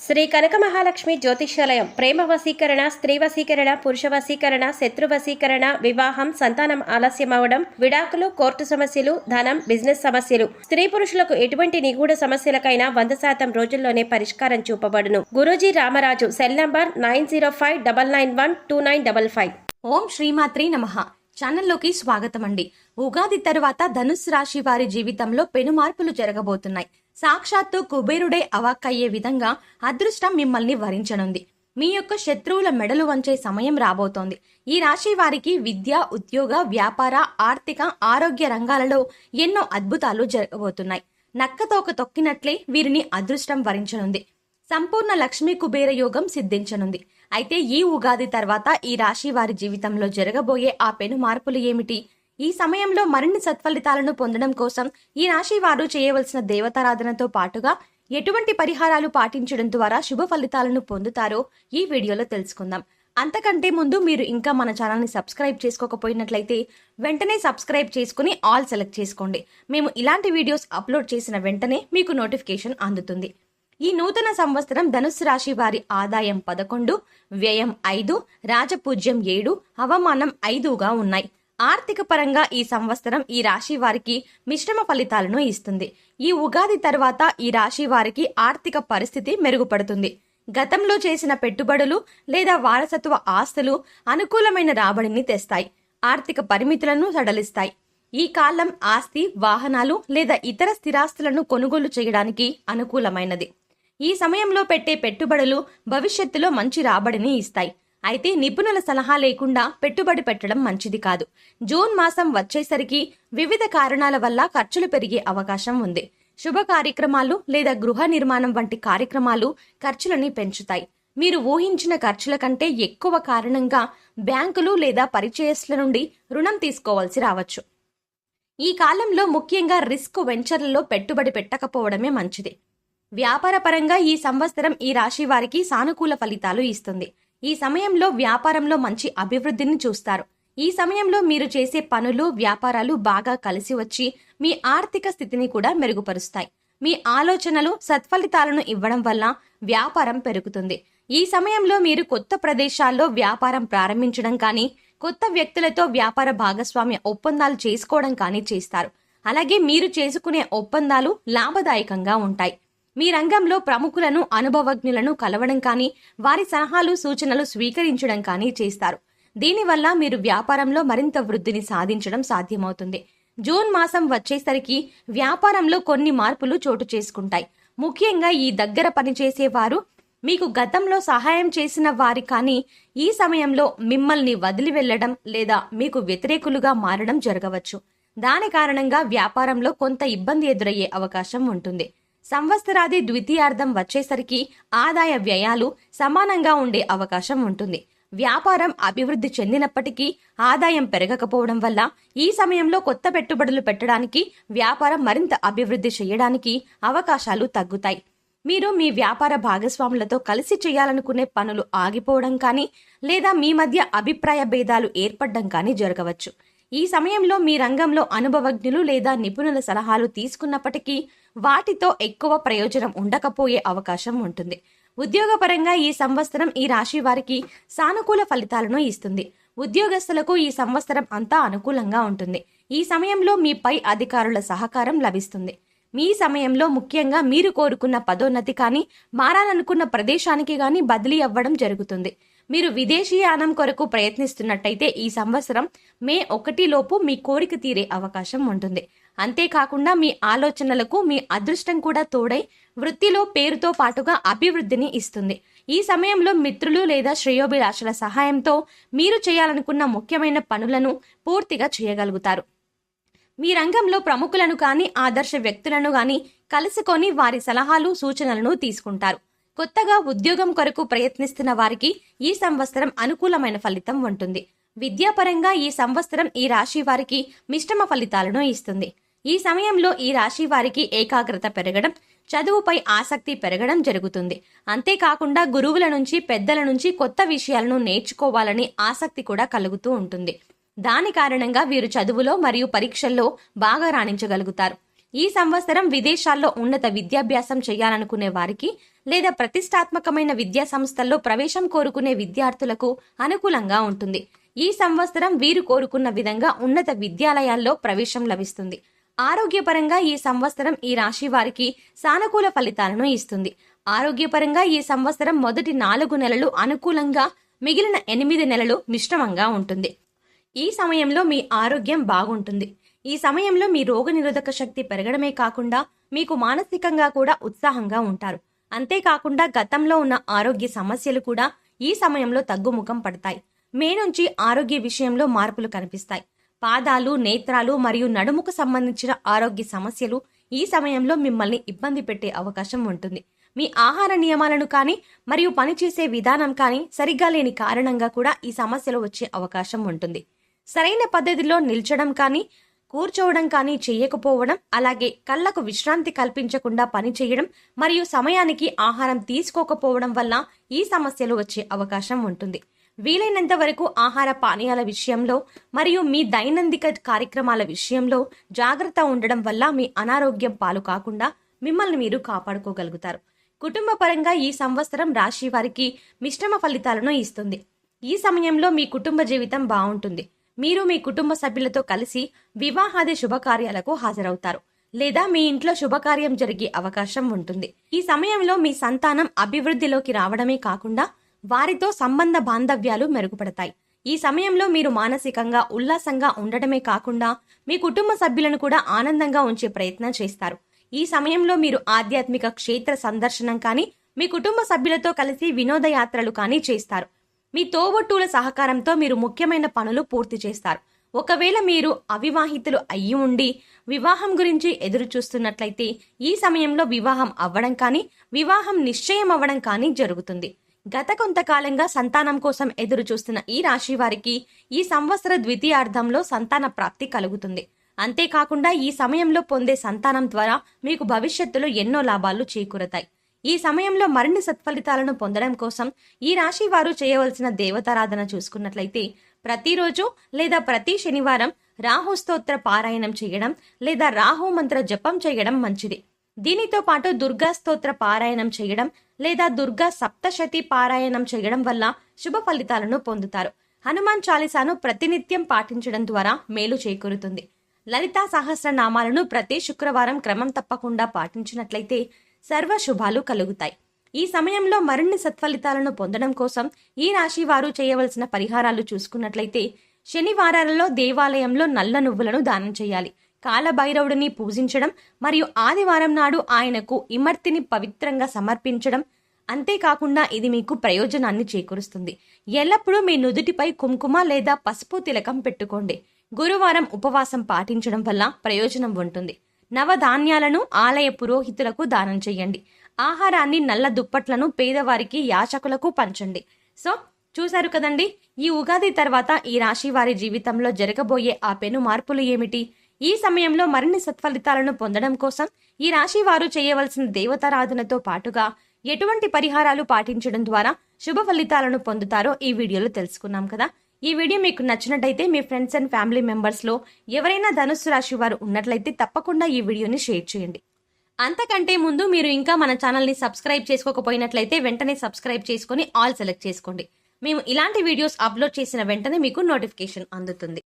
శ్రీ కనక మహాలక్ష్మి జ్యోతిష్యాలయం ప్రేమ వశీకరణ, స్త్రీ వశీకరణ, పురుష వశీకరణ, శత్రు వశీకరణ, వివాహం, సంతానం ఆలస్యం అవడం, విడాకులు, కోర్టు సమస్యలు, ధనం, బిజినెస్ సమస్యలు, స్త్రీ పురుషులకు ఎటువంటి నిగూఢ సమస్యలకైనా 100% రోజుల్లోనే పరిష్కారం చూపబడును. గురూజీ రామరాజు. Cell number 9059912955. ఓం శ్రీమాత్రి నమః. ఛానల్లోకి స్వాగతం అండి. ఉగాది తరువాత ధనుస్సు రాశి వారి జీవితంలో పెను మార్పులు జరగబోతున్నాయి. సాక్షాత్తు కుబేరుడే అవాక్కయ్యే విధంగా అదృష్టం మిమ్మల్ని వరించనుంది. మీ యొక్క శత్రువుల మెడలు వంచే సమయం రాబోతోంది. ఈ రాశి వారికి విద్య, ఉద్యోగ, వ్యాపార, ఆర్థిక, ఆరోగ్య రంగాలలో ఎన్నో అద్భుతాలు జరగబోతున్నాయి. నక్కతోక తొక్కినట్లే వీరిని అదృష్టం వరించనుంది. సంపూర్ణ లక్ష్మీ కుబేర యోగం సిద్ధించనుంది. అయితే ఈ ఉగాది తర్వాత ఈ రాశి వారి జీవితంలో జరగబోయే ఆ పెను మార్పులు ఏమిటి? ఈ సమయంలో మరిన్ని సత్ఫలితాలను పొందడం కోసం ఈ రాశి వారు చేయవలసిన దేవతారాధనతో పాటుగా ఎటువంటి పరిహారాలు పాటించడం ద్వారా శుభ ఫలితాలను పొందుతారో ఈ వీడియోలో తెలుసుకుందాం. అంతకంటే ముందు మీరు ఇంకా మన ఛానల్ని సబ్స్క్రైబ్ చేసుకోకపోయినట్లయితే వెంటనే సబ్స్క్రైబ్ చేసుకుని ఆల్ సెలెక్ట్ చేసుకోండి. మేము ఇలాంటి వీడియోస్ అప్లోడ్ చేసిన వెంటనే మీకు నోటిఫికేషన్ అందుతుంది. ఈ నూతన సంవత్సరం ధనుస్సు రాశి వారి ఆదాయం 11, వ్యయం 5, రాజపూజ్యం 7, అవమానం 5గా ఉన్నాయి. ఆర్థిక పరంగా ఈ సంవత్సరం ఈ రాశి వారికి మిశ్రమ ఫలితాలను ఇస్తుంది. ఈ ఉగాది తర్వాత ఈ రాశి వారికి ఆర్థిక పరిస్థితి మెరుగుపడుతుంది. గతంలో చేసిన పెట్టుబడులు లేదా వారసత్వ ఆస్తులు అనుకూలమైన రాబడిని తెస్తాయి. ఆర్థిక పరిమితులను సడలిస్తాయి. ఈ కాలం ఆస్తి, వాహనాలు లేదా ఇతర స్థిరాస్తులను కొనుగోలు చేయడానికి అనుకూలమైనది. ఈ సమయంలో పెట్టే పెట్టుబడులు భవిష్యత్తులో మంచి రాబడిని ఇస్తాయి. అయితే నిపుణుల సలహా లేకుండా పెట్టుబడి పెట్టడం మంచిది కాదు. జూన్ మాసం వచ్చేసరికి వివిధ కారణాల వల్ల ఖర్చులు పెరిగే అవకాశం ఉంది. శుభ కార్యక్రమాలు లేదా గృహ నిర్మాణం వంటి కార్యక్రమాలు ఖర్చులని పెంచుతాయి. మీరు ఊహించిన ఖర్చుల కంటే ఎక్కువ కారణంగా బ్యాంకులు లేదా పరిచయస్తుల నుండి రుణం తీసుకోవాల్సి రావచ్చు. ఈ కాలంలో ముఖ్యంగా రిస్క్ వెంచర్లలో పెట్టుబడి పెట్టకపోవడమే మంచిది. వ్యాపార పరంగా ఈ సంవత్సరం ఈ రాశి వారికి సానుకూల ఫలితాలు ఇస్తుంది. ఈ సమయంలో వ్యాపారంలో మంచి అభివృద్ధిని చూస్తారు. ఈ సమయంలో మీరు చేసే పనులు, వ్యాపారాలు బాగా కలిసి వచ్చి మీ ఆర్థిక స్థితిని కూడా మెరుగుపరుస్తాయి. మీ ఆలోచనలు సత్ఫలితాలను ఇవ్వడం వల్ల వ్యాపారం పెరుగుతుంది. ఈ సమయంలో మీరు కొత్త ప్రదేశాల్లో వ్యాపారం ప్రారంభించడం కానీ, కొత్త వ్యక్తులతో వ్యాపార భాగస్వామ్య ఒప్పందాలు చేసుకోవడం కానీ చేస్తారు. అలాగే మీరు చేసుకునే ఒప్పందాలు లాభదాయకంగా ఉంటాయి. మీ రంగంలో ప్రముఖులను, అనుభవజ్ఞులను కలవడం కానీ, వారి సలహాలు, సూచనలు స్వీకరించడం కానీ చేస్తారు. దీనివల్ల మీరు వ్యాపారంలో మరింత వృద్ధిని సాధించడం సాధ్యమవుతుంది. జూన్ మాసం వచ్చేసరికి వ్యాపారంలో కొన్ని మార్పులు చోటు చేసుకుంటాయి. ముఖ్యంగా ఈ దగ్గర పనిచేసేవారు మీకు గతంలో సహాయం చేసిన వారి కానీ ఈ సమయంలో మిమ్మల్ని వదిలి వెళ్లడం లేదా మీకు వ్యతిరేకులుగా మారడం జరగవచ్చు. దాని కారణంగా వ్యాపారంలో కొంత ఇబ్బంది ఎదురయ్యే అవకాశం ఉంటుంది. సంవత్సరాది ద్వితీయార్థం వచ్చేసరికి ఆదాయ వ్యయాలు సమానంగా ఉండే అవకాశం ఉంటుంది. వ్యాపారం అభివృద్ధి చెందినప్పటికీ ఆదాయం పెరగకపోవడం వల్ల ఈ సమయంలో కొత్త పెట్టుబడులు పెట్టడానికి, వ్యాపారం మరింత అభివృద్ధి చేయడానికి అవకాశాలు తగ్గుతాయి. మీరు మీ వ్యాపార భాగస్వాములతో కలిసి చేయాలనుకునే పనులు ఆగిపోవడం కానీ, లేదా మీ మధ్య అభిప్రాయ భేదాలు ఏర్పడడం కానీ జరగవచ్చు. ఈ సమయంలో మీ రంగంలో అనుభవజ్ఞులు లేదా నిపుణుల సలహాలు తీసుకున్నప్పటికీ వాటితో ఎక్కువ ప్రయోజనం ఉండకపోయే అవకాశం ఉంటుంది. ఉద్యోగపరంగా ఈ సంవత్సరం ఈ రాశి వారికి సానుకూల ఫలితాలను ఇస్తుంది. ఉద్యోగస్తులకు ఈ సంవత్సరం అంతా అనుకూలంగా ఉంటుంది. ఈ సమయంలో మీ పై అధికారుల సహకారం లభిస్తుంది. మీ సమయంలో ముఖ్యంగా మీరు కోరుకున్న పదోన్నతి కానీ, మారాలనుకున్న ప్రదేశానికి కానీ బదిలీ అవ్వడం జరుగుతుంది. మీరు విదేశీయానం కొరకు ప్రయత్నిస్తున్నట్టయితే ఈ సంవత్సరం మే 1 లోపు మీ కోరిక తీరే అవకాశం ఉంటుంది. అంతేకాకుండా మీ ఆలోచనలకు మీ అదృష్టం కూడా తోడై వృత్తిలో పేరుతో పాటుగా అభివృద్ధిని ఇస్తుంది. ఈ సమయంలో మిత్రులు లేదా శ్రేయోభిలాషుల సహాయంతో మీరు చేయాలనుకున్న ముఖ్యమైన పనులను పూర్తిగా చేయగలుగుతారు. మీ రంగంలో ప్రముఖులను కానీ, ఆదర్శ వ్యక్తులను కానీ కలుసుకొని వారి సలహాలు, సూచనలను తీసుకుంటారు. కొత్తగా ఉద్యోగం కొరకు ప్రయత్నిస్తున్న వారికి ఈ సంవత్సరం అనుకూలమైన ఫలితం ఉంటుంది. విద్యాపరంగా ఈ సంవత్సరం ఈ రాశి వారికి మిశ్రమ ఫలితాలను ఇస్తుంది. ఈ సమయంలో ఈ రాశి వారికి ఏకాగ్రత పెరగడం, చదువుపై ఆసక్తి పెరగడం జరుగుతుంది. అంతేకాకుండా గురువుల నుంచి, పెద్దల నుంచి కొత్త విషయాలను నేర్చుకోవాలని ఆసక్తి కూడా కలుగుతూ ఉంటుంది. దాని కారణంగా వీరు చదువులో మరియు పరీక్షల్లో బాగా రాణించగలుగుతారు. ఈ సంవత్సరం విదేశాల్లో ఉన్నత విద్యాభ్యాసం చేయాలనుకునే వారికి లేదా ప్రతిష్టాత్మకమైన విద్యా సంస్థల్లో ప్రవేశం కోరుకునే విద్యార్థులకు అనుకూలంగా ఉంటుంది. ఈ సంవత్సరం వీరు కోరుకున్న విధంగా ఉన్నత విద్యాలయాల్లో ప్రవేశం లభిస్తుంది. ఆరోగ్యపరంగా ఈ సంవత్సరం ఈ రాశి వారికి సానుకూల ఫలితాలను ఇస్తుంది. ఆరోగ్యపరంగా ఈ సంవత్సరం మొదటి 4 నెలలు అనుకూలంగా, మిగిలిన 8 నెలలు మిశ్రమంగా ఉంటుంది. ఈ సమయంలో మీ ఆరోగ్యం బాగుంటుంది. ఈ సమయంలో మీ రోగనిరోధక శక్తి పెరగడమే కాకుండా మీకు మానసికంగా కూడా ఉత్సాహంగా ఉంటారు. అంతేకాకుండా గతంలో ఉన్న ఆరోగ్య సమస్యలు కూడా ఈ సమయంలో తగ్గుముఖం పడతాయి. మే నుంచి ఆరోగ్య విషయంలో మార్పులు కనిపిస్తాయి. పాదాలు, నేత్రాలు మరియు నడుముకు సంబంధించిన ఆరోగ్య సమస్యలు ఈ సమయంలో మిమ్మల్ని ఇబ్బంది పెట్టే అవకాశం ఉంటుంది. మీ ఆహార నియమాలను కానీ మరియు పనిచేసే విధానం కానీ సరిగ్గా లేని కారణంగా కూడా ఈ సమస్యలు వచ్చే అవకాశం ఉంటుంది. సరైన పద్ధతిలో నిల్చడం కానీ కూర్చోవడం కానీ చేయకపోవడం, అలాగే కళ్ళకు విశ్రాంతి కల్పించకుండా పని చేయడం మరియు సమయానికి ఆహారం తీసుకోకపోవడం వల్ల ఈ సమస్యలు వచ్చే అవకాశం ఉంటుంది. వీలైనంత వరకు ఆహార పానీయాల విషయంలో మరియు మీ దైనందిక కార్యక్రమాల విషయంలో జాగ్రత్త ఉండడం వల్ల మీ అనారోగ్యం పాలు కాకుండా మిమ్మల్ని మీరు కాపాడుకోగలుగుతారు. కుటుంబ పరంగా ఈ సంవత్సరం రాశి వారికి మిశ్రమ ఫలితాలను ఇస్తుంది. ఈ సమయంలో మీ కుటుంబ జీవితం బాగుంటుంది. మీరు మీ కుటుంబ సభ్యులతో కలిసి వివాహాది శుభకార్యాలకు హాజరవుతారు లేదా మీ ఇంట్లో శుభకార్యం జరిగే అవకాశం ఉంటుంది. ఈ సమయంలో మీ సంతానం అభివృద్ధిలోకి రావడమే కాకుండా వారితో సంబంధ బాంధవ్యాలు మెరుగుపడతాయి. ఈ సమయంలో మీరు మానసికంగా ఉల్లాసంగా ఉండటమే కాకుండా మీ కుటుంబ సభ్యులను కూడా ఆనందంగా ఉంచే ప్రయత్నం చేస్తారు. ఈ సమయంలో మీరు ఆధ్యాత్మిక క్షేత్ర సందర్శనం కానీ మీ కుటుంబ సభ్యులతో కలిసి వినోదయాత్రలు కానీ చేస్తారు. మీ తోబుట్టువుల సహకారంతో మీరు ముఖ్యమైన పనులు పూర్తి చేస్తారు. ఒకవేళ మీరు అవివాహితులు అయ్యి ఉండి వివాహం గురించి ఎదురు చూస్తున్నట్లయితే ఈ సమయంలో వివాహం అవ్వడం కానీ వివాహం నిశ్చయం అవ్వడం కానీ జరుగుతుంది. గత కొంతకాలంగా సంతానం కోసం ఎదురు చూస్తున్న ఈ రాశి వారికి ఈ సంవత్సర ద్వితీయార్థంలో సంతాన ప్రాప్తి కలుగుతుంది. అంతేకాకుండా ఈ సమయంలో పొందే సంతానం ద్వారా మీకు భవిష్యత్తులో ఎన్నో లాభాలు చేకూరతాయి. ఈ సమయంలో మరిన్ని సత్ఫలితాలను పొందడం కోసం ఈ రాశి వారు చేయవలసిన దేవతారాధన చూసుకున్నట్లయితే ప్రతిరోజు లేదా ప్రతి శనివారం రాహు స్తోత్ర పారాయణం చేయడం లేదా రాహు మంత్ర జపం చేయడం మంచిది. దీనితో పాటు దుర్గా స్తోత్ర పారాయణం చేయడం లేదా దుర్గా సప్తశతి పారాయణం చేయడం వల్ల శుభ ఫలితాలను పొందుతారు. హనుమాన్ చాలీసాను ప్రతినిత్యం పాటించడం ద్వారా మేలు చేకూరుతుంది. లలితా సహస్రనామాలను ప్రతి శుక్రవారం క్రమం తప్పకుండా పాటించినట్లయితే సర్వ శుభాలు కలుగుతాయి. ఈ సమయంలో మరిన్ని సత్ఫలితాలను పొందడం కోసం ఈ రాశి వారు చేయవలసిన పరిహారాలు చూసుకున్నట్లయితే శనివారాలలో దేవాలయంలో నల్ల నువ్వులను దానం చేయాలి. కాలభైరవుడిని పూజించడం మరియు ఆదివారం నాడు ఆయనకు ఇమర్తిని పవిత్రంగా సమర్పించడం. అంతేకాకుండా ఇది మీకు ప్రయోజనాన్ని చేకూరుస్తుంది. ఎల్లప్పుడూ మీ నుదుటిపై కుంకుమ లేదా పసుపు తిలకం పెట్టుకోండి. గురువారం ఉపవాసం పాటించడం వల్ల ప్రయోజనం ఉంటుంది. నవధాన్యాలను ఆలయ పురోహితులకు దానం చేయండి. ఆహారాన్ని, నల్ల దుప్పట్లను పేదవారికి, యాచకులకు పంచండి. సో చూశారు కదండి, ఈ ఉగాది తర్వాత ఈ రాశి వారి జీవితంలో జరగబోయే ఆ పెను మార్పులు ఏమిటి? ఈ సమయంలో మరిన్ని సత్ఫలితాలను పొందడం కోసం ఈ రాశి వారు చేయవలసిన దేవతారాధనతో పాటుగా ఎటువంటి పరిహారాలు పాటించడం ద్వారా శుభ ఫలితాలను పొందుతారో ఈ వీడియోలో తెలుసుకున్నాం కదా. ఈ వీడియో మీకు నచ్చినట్టయితే మీ ఫ్రెండ్స్ అండ్ ఫ్యామిలీ మెంబర్స్లో ఎవరైనా ధనుస్సు రాశి వారు ఉన్నట్లయితే తప్పకుండా ఈ వీడియోని షేర్ చేయండి. అంతకంటే ముందు మీరు ఇంకా మన ఛానల్ని సబ్స్క్రైబ్ చేసుకోకపోయినట్లయితే వెంటనే సబ్స్క్రైబ్ చేసుకొని ఆల్ సెలెక్ట్ చేసుకోండి. మేము ఇలాంటి వీడియోస్ అప్లోడ్ చేసిన వెంటనే మీకు నోటిఫికేషన్ అందుతుంది.